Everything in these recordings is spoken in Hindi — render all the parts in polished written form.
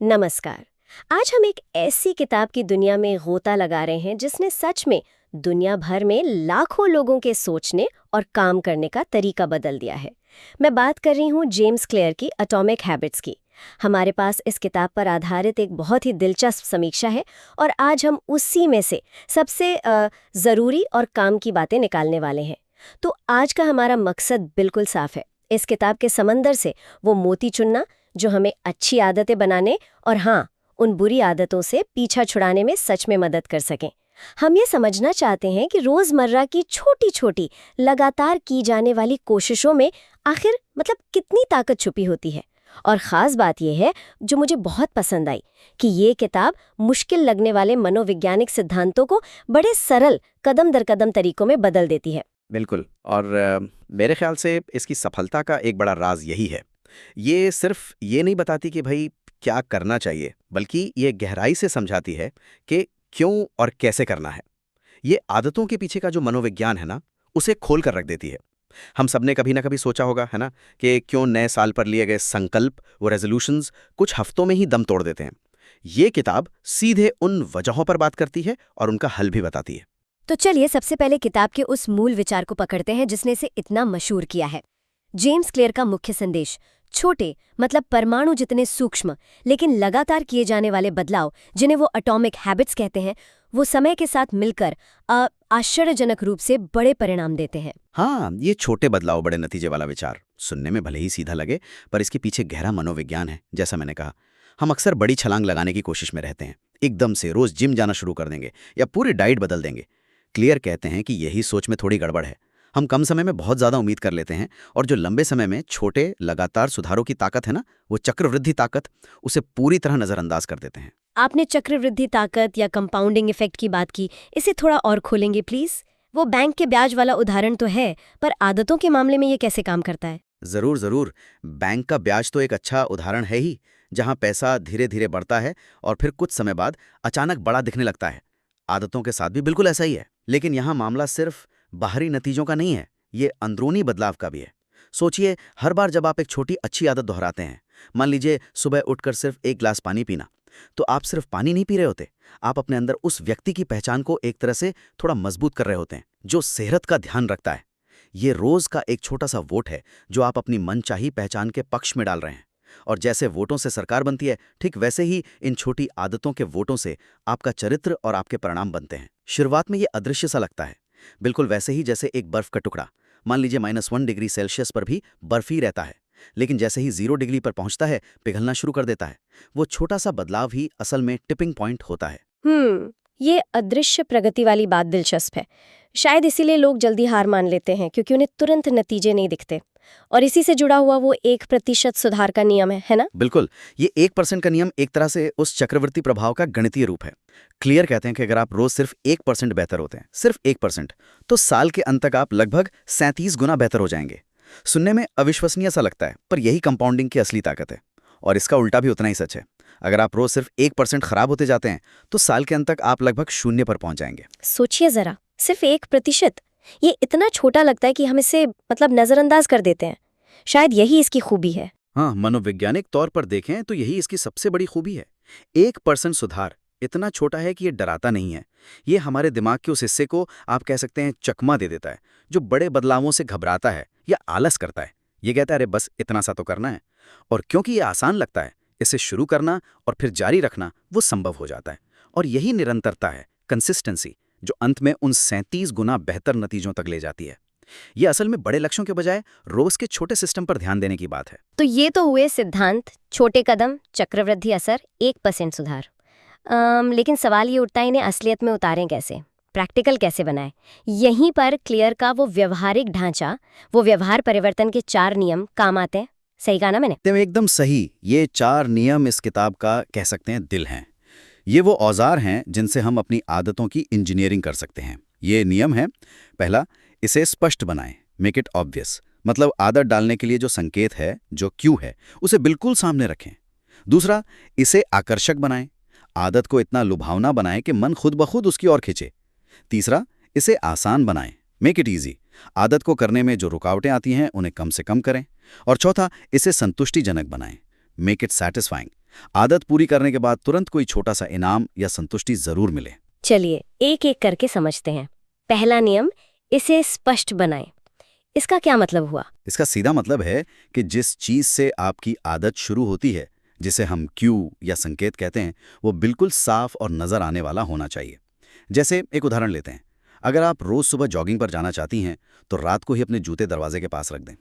नमस्कार। आज हम एक ऐसी किताब की दुनिया में गोता लगा रहे हैं जिसने सच में दुनिया भर में लाखों लोगों के सोचने और काम करने का तरीका बदल दिया है। मैं बात कर रही हूँ जेम्स क्लियर की एटॉमिक हैबिट्स की। हमारे पास इस किताब पर आधारित एक बहुत ही दिलचस्प समीक्षा है और आज हम उसी में से सबसे ज़रूरी और काम की बातें निकालने वाले हैं। तो आज का हमारा मकसद बिल्कुल साफ है, इस किताब के समंदर से वो मोती चुनना जो हमें अच्छी आदतें बनाने और हाँ, उन बुरी आदतों से पीछा छुड़ाने में सच में मदद कर सकें। हम ये समझना चाहते हैं कि रोजमर्रा की छोटी छोटी लगातार की जाने वाली कोशिशों में आखिर कितनी ताकत छुपी होती है। और ख़ास बात यह है जो मुझे बहुत पसंद आई कि ये किताब मुश्किल लगने वाले मनोवैज्ञानिक सिद्धांतों को बड़े सरल कदम दर कदम तरीकों में बदल देती है। बिल्कुल। और मेरे ख्याल से इसकी सफलता का एक बड़ा राज यही है। ये सिर्फ ये नहीं बताती कि भाई क्या करना चाहिए, बल्कि ये गहराई से समझाती है कि क्यों और कैसे करना है। ये आदतों के पीछे का जो मनोविज्ञान है ना, उसे खोल कर रख देती है। हम सबने कभी ना कभी सोचा होगा, है ना, कि क्यों नए साल पर लिए गए संकल्प, वो रेजोल्यूशंस कुछ हफ्तों में ही दम तोड़ देते हैं। ये किताब सीधे उन वजहों पर बात करती है और उनका हल भी बताती है। तो चलिए सबसे पहले किताब के उस मूल विचार को पकड़ते हैं जिसने इसे इतना मशहूर किया है। जेम्स क्लियर का मुख्य संदेश, छोटे परमाणु जितने सूक्ष्म लेकिन लगातार किए जाने वाले बदलाव, जिन्हें वो एटॉमिक हैबिट्स कहते हैं, वो समय के साथ मिलकर आश्चर्यजनक रूप से बड़े परिणाम देते हैं। हाँ, ये छोटे बदलाव बड़े नतीजे वाला विचार सुनने में भले ही सीधा लगे, पर इसके पीछे गहरा मनोविज्ञान है। जैसा मैंने कहा, हम अक्सर बड़ी छलांग लगाने की कोशिश में रहते हैं। एकदम से रोज जिम जाना शुरू कर देंगे या पूरी डाइट बदल देंगे। क्लियर कहते हैं कि यही सोच में थोड़ी गड़बड़ है। हम कम समय में बहुत ज्यादा उम्मीद कर लेते हैं और जो लंबे समय में छोटे लगातार सुधारों की ताकत है ना, वो चक्रवृद्धि ताकत, उसे पूरी तरह नजरअंदाज कर देते हैं। आपने चक्रवृद्धि ताकत या कंपाउंडिंग इफेक्ट की बात की, इसे थोड़ा और खोलेंगे प्लीज। वो बैंक के ब्याज वाला उदाहरण तो है, पर आदतों के मामले में ये कैसे काम करता है? जरूर जरूर। बैंक का ब्याज तो एक अच्छा उदाहरण है ही, जहां पैसा धीरे धीरे बढ़ता है और फिर कुछ समय बाद अचानक बड़ा दिखने लगता है। आदतों के साथ भी बिल्कुल ऐसा ही है, लेकिन यहाँ मामला सिर्फ बाहरी नतीजों का नहीं है, ये अंदरूनी बदलाव का भी है। सोचिए, हर बार जब आप एक छोटी अच्छी आदत दोहराते हैं, मान लीजिए सुबह उठकर सिर्फ एक गिलास पानी पीना, तो आप सिर्फ पानी नहीं पी रहे होते, आप अपने अंदर उस व्यक्ति की पहचान को एक तरह से थोड़ा मजबूत कर रहे होते हैं, जो सेहत का ध्यान रखता है। ये रोज का एक छोटा सा वोट है जो आप अपनी मनचाही पहचान के पक्ष में डाल रहे हैं। और जैसे वोटों से सरकार बनती है, ठीक वैसे ही इन छोटी आदतों के वोटों से आपका चरित्र और आपके परिणाम बनते हैं। शुरुआत में ये अदृश्य सा लगता है, बिल्कुल वैसे ही जैसे एक बर्फ का टुकड़ा मान लीजिए -1 डिग्री सेल्सियस पर भी बर्फ ही रहता है, लेकिन जैसे ही 0 डिग्री पर पहुंचता है, पिघलना शुरू कर देता है। वो छोटा सा बदलाव ही असल में टिपिंग पॉइंट होता है। ये अदृश्य प्रगति वाली बात दिलचस्प है। शायद इसीलिए लोग जल्दी हार मान लेते हैं, क्योंकि उन्हें तुरंत नतीजे नहीं दिखते। और इसी से जुड़ा हुआ वो 1% सुधार का नियम है ना? बिल्कुल। ये 1% का नियम एक तरह से उस चक्रवर्ती प्रभाव का गणितीय रूप है। क्लियर कहते हैं कि अगर आप रोज सिर्फ 1% बेहतर होते हैं, सिर्फ 1%, तो साल के अंत तक आप लगभग 37 गुना बेहतर हो जाएंगे। सुनने में अविश्वसनीय सा लगता है, पर यही कंपाउंडिंग की असली ताकत है। और इसका उल्टा भी उतना ही सच है। अगर आप रोज सिर्फ 1% खराब होते जाते हैं, तो साल के अंत तक आप लगभग 0 पर पहुंच जाएंगे। सोचिए जरा, सिर्फ 1%, ये इतना छोटा लगता है कि हम इसे नजरअंदाज कर देते हैं। शायद यही इसकी खूबी है। हाँ, मनोवैज्ञानिक तौर पर देखें तो यही इसकी सबसे बड़ी खूबी है। 1% सुधार इतना छोटा है कि ये डराता नहीं है। ये हमारे दिमाग के उस हिस्से को आप कह सकते हैं चकमा दे देता है, जो बड़े बदलावों से घबराता है या आलस करता है। ये कहता है, अरे बस इतना सा तो करना है। और क्योंकि ये आसान लगता है, इसे शुरू करना और फिर जारी रखना वो संभव हो जाता है। और यही निरंतरता है, कंसिस्टेंसी, जो अंत में उन 37 गुना बेहतर नतीजों तक ले जाती है। ये असल में बड़े लक्ष्यों के बजाय रोज के छोटे सिस्टम पर ध्यान देने की बात है। तो ये तो हुए सिद्धांत, छोटे कदम, चक्रवृद्धि असर, 1% सुधार। लेकिन सवाल ये उठता है, इन्हें असलियत में उतारें कैसे, प्रैक्टिकल कैसे बनाएं? यहीं पर क्लियर का वो व्यवहारिक ढांचा, वो व्यवहार परिवर्तन के 4 नियम काम आते हैं। सही कहा ना मैंने? एकदम सही। ये 4 नियम इस किताब का कह सकते हैं दिल हैं। ये वो औजार हैं जिनसे हम अपनी आदतों की इंजीनियरिंग कर सकते हैं। ये नियम है, पहला, इसे स्पष्ट बनाएं, मेक इट ऑब्वियस। मतलब आदत डालने के लिए जो संकेत है, जो क्यू है, उसे बिल्कुल सामने रखें। दूसरा, इसे आकर्षक बनाएं, आदत को इतना लुभावना बनाएं कि मन खुद ब खुद उसकी ओर खिंचे। तीसरा, इसे आसान बनाएं, मेक इट ईजी। आदत को करने में जो रुकावटें आती हैं उन्हें कम से कम करें। और चौथा, इसे संतुष्टिजनक बनाएं, मेक इट सैटिस्फाइंग। आदत पूरी करने के बाद तुरंत कोई छोटा सा इनाम या संतुष्टि जरूर मिले। चलिए एक एक करके समझते हैं। पहला नियम, इसे स्पष्ट बनाएं। इसका क्या मतलब हुआ? इसका सीधा मतलब है कि जिस चीज से आपकी आदत शुरू होती है, जिसे हम क्यू या संकेत कहते हैं, वो बिल्कुल साफ और नजर आने वाला होना चाहिए। जैसे एक उदाहरण लेते हैं। अगर आप रोज सुबह जॉगिंग पर जाना चाहती हैं, तो रात को ही अपने जूते दरवाजे के पास रख दें।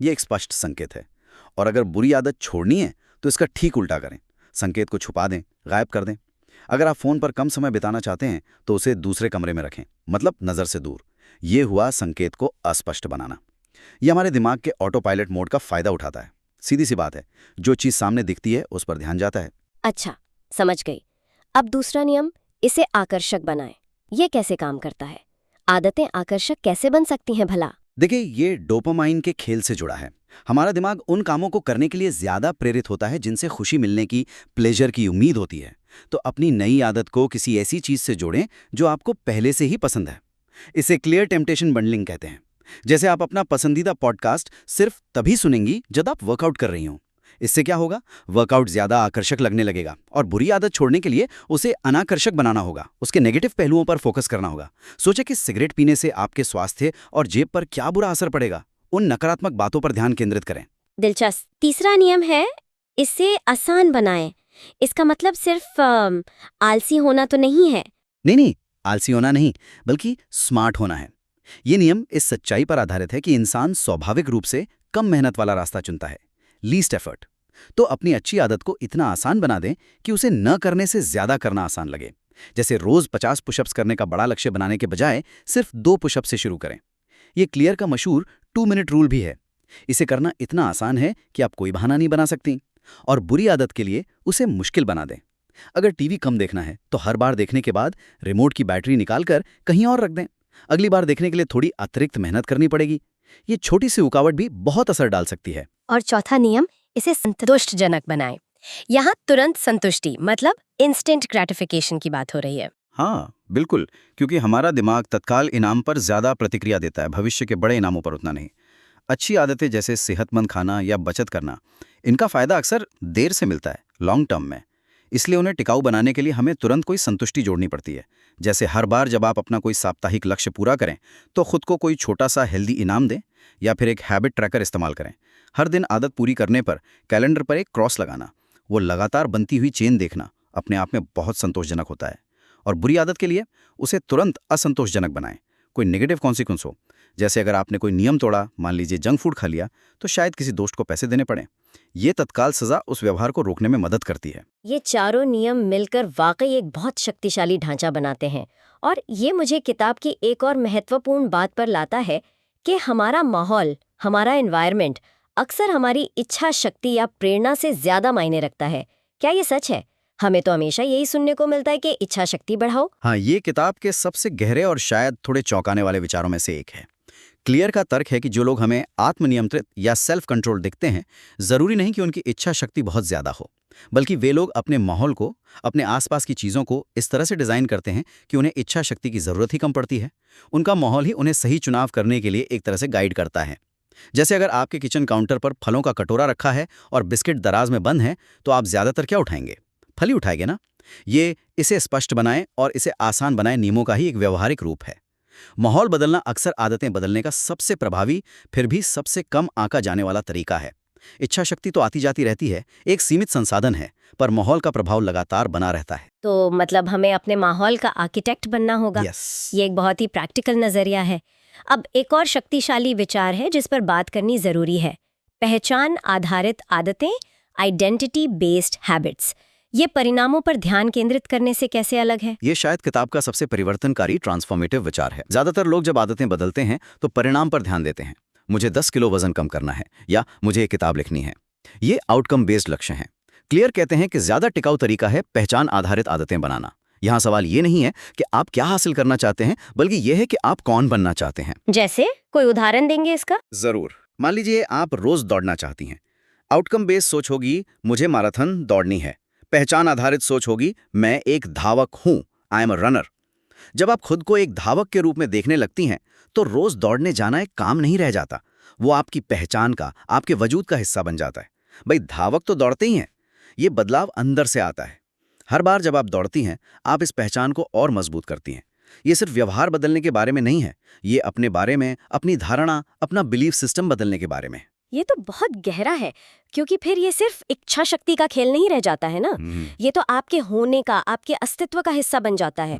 ये एक स्पष्ट संकेत है। और अगर बुरी आदत छोड़नी है, तो इसका ठीक उल्टा करें। संकेत को छुपा दें, गायब कर दें। अगर आप फोन पर कम समय बिताना चाहते हैं, तो उसे दूसरे कमरे में रखें, मतलब नजर से दूर। ये हुआ संकेत को अस्पष्ट बनाना। ये हमारे दिमाग के ऑटो पायलट मोड का फायदा उठाता है। सीधी सी बात है, जो चीज सामने दिखती है उस पर ध्यान जाता है। अच्छा, समझ गई। अब दूसरा नियम, इसे आकर्षक बनाएं। ये कैसे काम करता है? आदतें आकर्षक कैसे बन सकती हैं भला? देखिए, ये डोपामाइन के खेल से जुड़ा है। हमारा दिमाग उन कामों को करने के लिए ज्यादा प्रेरित होता है जिनसे खुशी मिलने की, प्लेजर की उम्मीद होती है। तो अपनी नई आदत को किसी ऐसी चीज से जोड़ें जो आपको पहले से ही पसंद है। इसे क्लियर टेम्पटेशन बंडलिंग कहते हैं। जैसे आप अपना पसंदीदा पॉडकास्ट सिर्फ तभी सुनेंगी जब आप वर्कआउट कर रही हों। इससे क्या होगा? वर्कआउट ज्यादा आकर्षक लगने लगेगा। और बुरी आदत छोड़ने के लिए उसे अनाकर्षक बनाना होगा, उसके नेगेटिव पहलुओं पर फोकस करना होगा। सोचे कि सिगरेट पीने से आपके स्वास्थ्य और जेब पर क्या बुरा असर पड़ेगा। उन नकारात्मक बातों पर ध्यान केंद्रित करें। दिलचस्प। तीसरा नियम है, इसे आसान बनाएं। इसका मतलब सिर्फ आलसी होना तो नहीं है। नहीं, आलसी होना नहीं, बल्कि स्मार्ट होना है। ये नियम इस सच्चाई पर आधारित है कि इंसान स्वाभाविक रूप से कम मेहनत वाला रास्ता चुनता है, लीस्ट एफर्ट। तो अपनी अच्छी आदत को इतना आसान बना दें कि उसे न करने से ज्यादा करना आसान लगे। जैसे रोज 50 पुशअप्स करने का बड़ा लक्ष्य बनाने के बजाय सिर्फ 2 पुशअप से शुरू करें। ये क्लियर का मशहूर 2 मिनट रूल भी है। इसे करना इतना आसान है कि आप कोई बहाना नहीं बना सकती। और बुरी आदत के लिए उसे मुश्किल बना दें। अगर टीवी कम देखना है, तो हर बार देखने के बाद रिमोट की बैटरी निकालकर कहीं और रख दें। अगली बार देखने के लिए थोड़ी अतिरिक्त मेहनत करनी पड़ेगी। ये छोटी सी रुकावट भी बहुत असर डाल सकती है। और चौथा नियम, इसे संतुष्टजनक बनाएं। यहाँ तुरंत संतुष्टि मतलब इंस्टेंट ग्रेटिफिकेशन की बात हो रही है। हाँ, बिल्कुल, क्योंकि हमारा दिमाग तत्काल इनाम पर ज्यादा प्रतिक्रिया देता है, भविष्य के बड़े इनामों पर उतना नहीं। अच्छी आदतें जैसे सेहतमंद खाना या बचत करना, इनका फायदा अक्सर देर से मिलता है, लॉन्ग टर्म में। इसलिए उन्हें टिकाऊ बनाने के लिए हमें तुरंत कोई संतुष्टि जोड़नी पड़ती है। जैसे हर बार जब आप अपना कोई साप्ताहिक लक्ष्य पूरा करें, तो खुद को कोई छोटा सा हेल्दी इनाम दें, या फिर एक हैबिट ट्रैकर इस्तेमाल करें। हर दिन आदत पूरी करने पर कैलेंडर पर एक क्रॉस लगाना, वो लगातार बनती हुई चेन देखना अपने आप में बहुत संतोषजनक होता है। और बुरी आदत के लिए उसे तुरंत असंतोषजनक बनाएं। कोई नेगेटिव कॉन्सिक्वेंस हो, जैसे अगर आपने कोई नियम तोड़ा, मान लीजिए जंक फूड खा लिया, तो शायद किसी दोस्त को पैसे देने पड़े। ये तत्काल सजा उस व्यवहार को रोकने में मदद करती है। ये चारों नियम मिलकर वाकई एक बहुत शक्तिशाली ढांचा बनाते हैं। और ये मुझे किताब की एक और महत्वपूर्ण बात पर लाता है कि हमारा माहौल, हमारा एनवायरनमेंट अक्सर हमारी इच्छा शक्ति या प्रेरणा से ज्यादा मायने रखता है। क्या ये सच है? हमें तो हमेशा यही सुनने को मिलता है कि इच्छा शक्ति बढ़ाओ। हाँ, ये किताब के सबसे गहरे और शायद थोड़े चौंकाने वाले विचारों में से एक है। क्लियर का तर्क है कि जो लोग हमें आत्मनियंत्रित या सेल्फ कंट्रोल दिखते हैं, जरूरी नहीं कि उनकी इच्छा शक्ति बहुत ज्यादा हो, बल्कि वे लोग अपने माहौल को, अपने आसपास की चीजों को इस तरह से डिजाइन करते हैं कि उन्हें इच्छा शक्ति की जरूरत ही कम पड़ती है। उनका माहौल ही उन्हें सही चुनाव करने के लिए एक तरह से गाइड करता है। जैसे अगर आपके किचन काउंटर पर फलों का कटोरा रखा है और बिस्किट दराज में बंद है, तो आप ज्यादातर क्या उठाएंगे? फल ही उठाएंगे ना। ये इसे स्पष्ट बनाएं और इसे आसान बनाएं नियमों का ही एक व्यवहारिक रूप है। माहौल बदलना अक्सर आदतें बदलने का सबसे प्रभावी, फिर भी सबसे कम आंका जाने वाला तरीका है। इच्छा शक्ति तो आती जाती रहती है, एक सीमित संसाधन है, पर माहौल का प्रभाव लगातार बना रहता है। तो मतलब हमें अपने माहौल का आर्किटेक्ट बनना होगा। ये एक बहुत ही प्रैक्टिकल नजरिया है। अब एक और शक्तिशाली विचार है जिस पर बात करनी जरूरी है। पहचान आधारित आदतें, आइडेंटिटी बेस्ड हैबिट्स। ये परिणामों पर ध्यान केंद्रित करने से कैसे अलग है? ये शायद किताब का सबसे परिवर्तनकारी ट्रांसफॉर्मेटिव विचार है। ज्यादातर लोग जब आदतें बदलते हैं तो परिणाम पर ध्यान देते हैं। मुझे 10 किलो वजन कम करना है, या मुझे एक किताब लिखनी है। ये आउटकम बेस्ड लक्ष्य हैं। क्लियर कहते हैं कि ज्यादा टिकाऊ तरीका है पहचान आधारित आदतें बनाना। यहाँ सवाल ये नहीं है कि आप क्या हासिल करना चाहते हैं, बल्कि यह है कि आप कौन बनना चाहते हैं। जैसे कोई उदाहरण देंगे इसका? जरूर। मान लीजिए आप रोज दौड़ना चाहती हैं। आउटकम बेस्ड सोच होगी, मुझे मैराथन दौड़नी है। पहचान आधारित सोच होगी, मैं एक धावक हूं, आई एम अ रनर। जब आप खुद को एक धावक के रूप में देखने लगती हैं, तो रोज दौड़ने जाना एक काम नहीं रह जाता। वो आपकी पहचान का, आपके वजूद का हिस्सा बन जाता है। भाई, धावक तो दौड़ते ही हैं, ये बदलाव अंदर से आता है। हर बार जब आप दौड़ती हैं, आप इस पहचान को और मजबूत करती हैं। ये सिर्फ व्यवहार बदलने के बारे में नहीं है, ये अपने बारे में, अपनी धारणा, अपना बिलीफ सिस्टम बदलने के बारे में है। ये तो बहुत गहरा है, क्योंकि फिर ये सिर्फ इच्छा शक्ति का खेल नहीं रह जाता है ना। ये तो आपके होने का, आपके अस्तित्व का हिस्सा बन जाता है।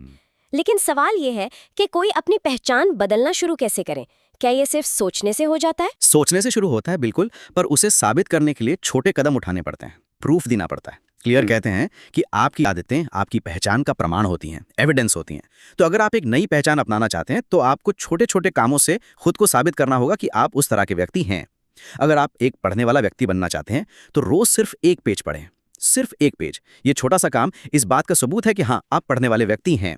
लेकिन सवाल ये है कि कोई अपनी पहचान बदलना शुरू कैसे करे? क्या ये सिर्फ सोचने से हो जाता है? सोचने से शुरू होता है बिल्कुल, पर उसे साबित करने के लिए छोटे कदम उठाने पड़ते हैं, प्रूफ देना पड़ता है। क्लियर कहते हैं कि आपकी आदतें आपकी पहचान का प्रमाण होती हैं, एविडेंस होती हैं। तो अगर आप एक नई पहचान अपनाना चाहते हैं तो आपको छोटे छोटे कामों से खुद को साबित करना होगा कि आप उस तरह के व्यक्ति हैं। अगर आप एक पढ़ने वाला व्यक्ति बनना चाहते हैं तो रोज सिर्फ एक पेज पढ़ें, सिर्फ एक पेज। ये छोटा सा काम इस बात का सबूत है कि हाँ, आप पढ़ने वाले व्यक्ति हैं।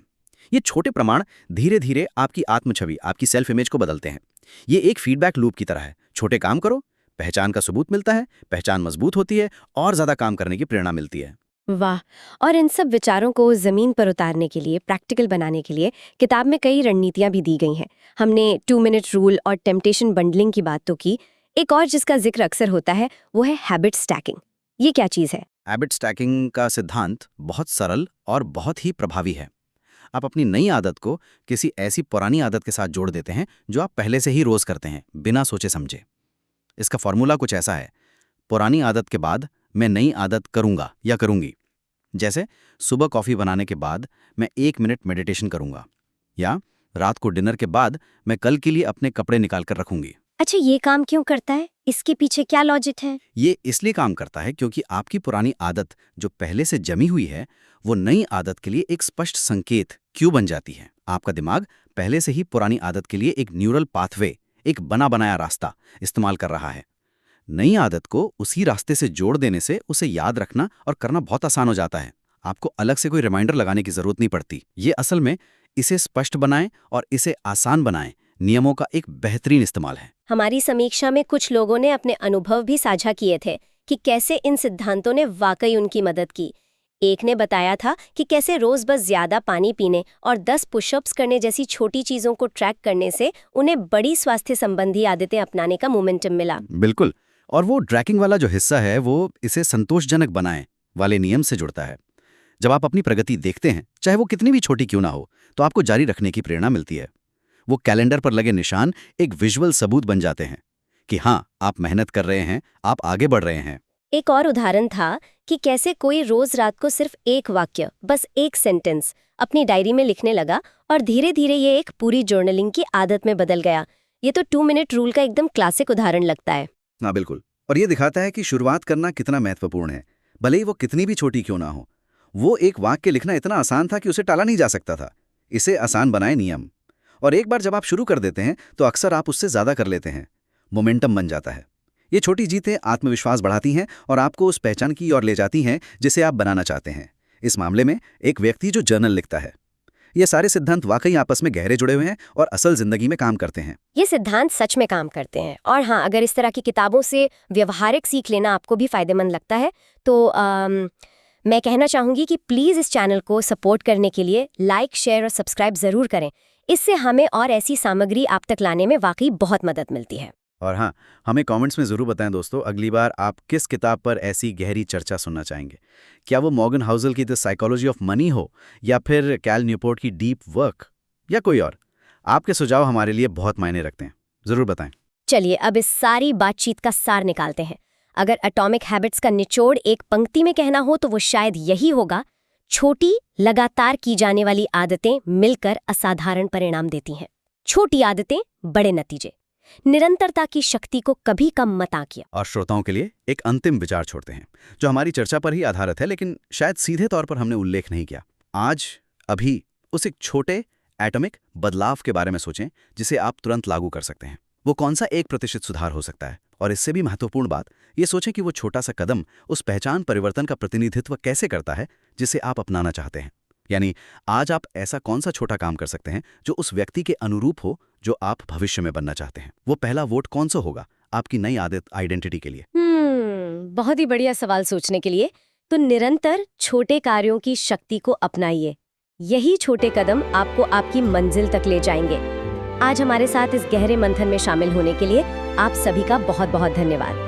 ये छोटे प्रमाण धीरे धीरे आपकी आत्मछवि, आपकी सेल्फ इमेज को बदलते हैं। ये एक फीडबैक लूप की तरह है। छोटे काम करो, पहचान का सबूत मिलता है, पहचान मजबूत होती है और ज्यादा काम करने की प्रेरणा मिलती है। वाह। और इन सब विचारों को जमीन पर उतारने के लिए, प्रैक्टिकल बनाने के लिए किताब में कई रणनीतियां भी दी गई हैं। हमने 2 मिनट रूल और टेम्पटेशन बंडलिंग की बात तो की। एक और जिसका जिक्र अक्सर होता है वो है हैबिट स्टैकिंग। ये क्या चीज है? हैबिट स्टैकिंग का सिद्धांत बहुत सरल और बहुत ही प्रभावी है। आप अपनी नई आदत को किसी ऐसी पुरानी आदत के साथ जोड़ देते हैं जो आप पहले से ही रोज करते हैं, बिना सोचे समझे। इसका फॉर्मूला कुछ ऐसा है: पुरानी आदत के बाद मैं नई आदत करूंगा या करूंगी। जैसे सुबह कॉफी बनाने के बाद मैं 1 मिनट मेडिटेशन करूंगा, या रात को डिनर के बाद मैं कल के लिए अपने कपड़े निकाल कर रखूंगी। अच्छा, ये काम क्यों करता है? इसके पीछे क्या लॉजिक है? ये इसलिए काम करता है क्योंकि आपकी पुरानी आदत जो पहले से जमी हुई है, वो नई आदत के लिए एक स्पष्ट संकेत क्यों बन जाती है। आपका दिमाग पहले से ही पुरानी आदत के लिए एक न्यूरल पाथवे, एक बना बनाया रास्ता इस्तेमाल कर रहा है। नई आदत को उसी रास्ते से जोड़ देने से उसे याद रखना और करना बहुत आसान हो जाता है। आपको अलग से कोई रिमाइंडर लगाने की जरूरत नहीं पड़ती। ये असल में इसे स्पष्ट बनाएं और इसे आसान बनाएं नियमों का एक बेहतरीन इस्तेमाल है। हमारी समीक्षा में कुछ लोगों ने अपने अनुभव भी साझा किए थे कि कैसे इन सिद्धांतों ने वाकई उनकी मदद की। एक ने बताया था कि कैसे रोज बस ज्यादा पानी पीने और 10 पुशअप्स करने जैसी छोटी चीजों को ट्रैक करने से उन्हें बड़ी स्वास्थ्य संबंधी आदतें अपनाने का मोमेंटम मिला। बिल्कुल। और वो ट्रैकिंग वाला जो हिस्सा है वो इसे संतोषजनक बनाएं वाले नियम से जुड़ता है। जब आप अपनी प्रगति देखते हैं, चाहे वो कितनी भी छोटी क्यों ना हो, तो आपको जारी रखने की प्रेरणा मिलती है। वो कैलेंडर पर लगे निशान एक विजुअल सबूत बन जाते हैं कि हाँ, आप मेहनत कर रहे हैं, आप आगे बढ़ रहे हैं। एक और उदाहरण था कि कैसे कोई रोज रात को सिर्फ एक वाक्य, बस एक सेंटेंस अपनी डायरी में लिखने लगा और धीरे धीरे ये एक पूरी जर्नलिंग की आदत में बदल गया। ये तो 2 मिनट रूल का एकदम क्लासिक उदाहरण लगता है। हाँ बिल्कुल। और ये दिखाता है कि शुरुआत करना कितना महत्वपूर्ण है, भले ही वो कितनी भी छोटी क्यों ना हो। वो एक वाक्य लिखना इतना आसान था कि उसे टाला नहीं जा सकता था। इसे आसान बनाए नियम, और एक बार जब आप शुरू कर देते हैं तो अक्सर आप उससे ज्यादा कर लेते हैं। मोमेंटम बन जाता है। ये छोटी जीतें आत्मविश्वास बढ़ाती हैं और आपको उस पहचान की ओर ले जाती हैं जिसे आप बनाना चाहते हैं। इस मामले में एक व्यक्ति जो जर्नल लिखता है। ये सारे सिद्धांत वाकई आपस में गहरे जुड़े हुए हैं और असल जिंदगी में काम करते हैं। ये सिद्धांत सच में काम करते हैं। और हाँ, अगर इस तरह की किताबों से व्यवहारिक सीख लेना आपको भी फायदेमंद लगता है तो मैं कहना चाहूंगी कि प्लीज़ इस चैनल को सपोर्ट करने के लिए लाइक, शेयर और सब्सक्राइब ज़रूर करें। इससे हमें और ऐसी सामग्री आप तक लाने में वाकई बहुत मदद मिलती है। और हाँ, हमें कमेंट्स में ज़रूर बताएं दोस्तों, अगली बार आप किस किताब पर ऐसी गहरी चर्चा सुनना चाहेंगे। क्या वो मॉर्गन हाउसल की द साइकोलॉजी ऑफ मनी हो, या फिर कैल न्यूपोर्ट की डीप वर्क, या कोई और। आपके सुझाव हमारे लिए बहुत मायने रखते हैं, ज़रूर बताएं। चलिए अब इस सारी बातचीत का सार निकालते हैं। अगर एटॉमिक हैबिट्स का निचोड़ एक पंक्ति में कहना हो तो वो शायद यही होगा: छोटी लगातार की जाने वाली आदतें मिलकर असाधारण परिणाम देती हैं। छोटी आदतें, बड़े नतीजे। निरंतरता की शक्ति को कभी कम मत आंकिए। और श्रोताओं के लिए एक अंतिम विचार छोड़ते हैं जो हमारी चर्चा पर ही आधारित है, लेकिन शायद सीधे तौर पर हमने उल्लेख नहीं किया। आज अभी उस एक छोटे एटॉमिक बदलाव के बारे में सोचें जिसे आप तुरंत लागू कर सकते हैं। वो कौन सा 1% सुधार हो सकता है? और इससे भी महत्वपूर्ण बात ये सोचें कि वो छोटा सा कदम उस पहचान परिवर्तन का प्रतिनिधित्व कैसे करता है जिसे आप अपनाना चाहते हैं। यानी आज आप ऐसा कौन सा छोटा काम कर सकते हैं जो उस व्यक्ति के अनुरूप हो जो आप भविष्य में बनना चाहते हैं। वो पहला वोट कौन सा होगा आपकी नई आदत, आइडेंटिटी के लिए? बहुत ही बढ़िया सवाल सोचने के लिए। तो निरंतर छोटे कार्यों की शक्ति को अपनाइए। यही छोटे कदम आपको आपकी मंजिल तक ले जाएंगे। आज हमारे साथ इस गहरे मंथन में शामिल होने के लिए आप सभी का बहुत बहुत धन्यवाद।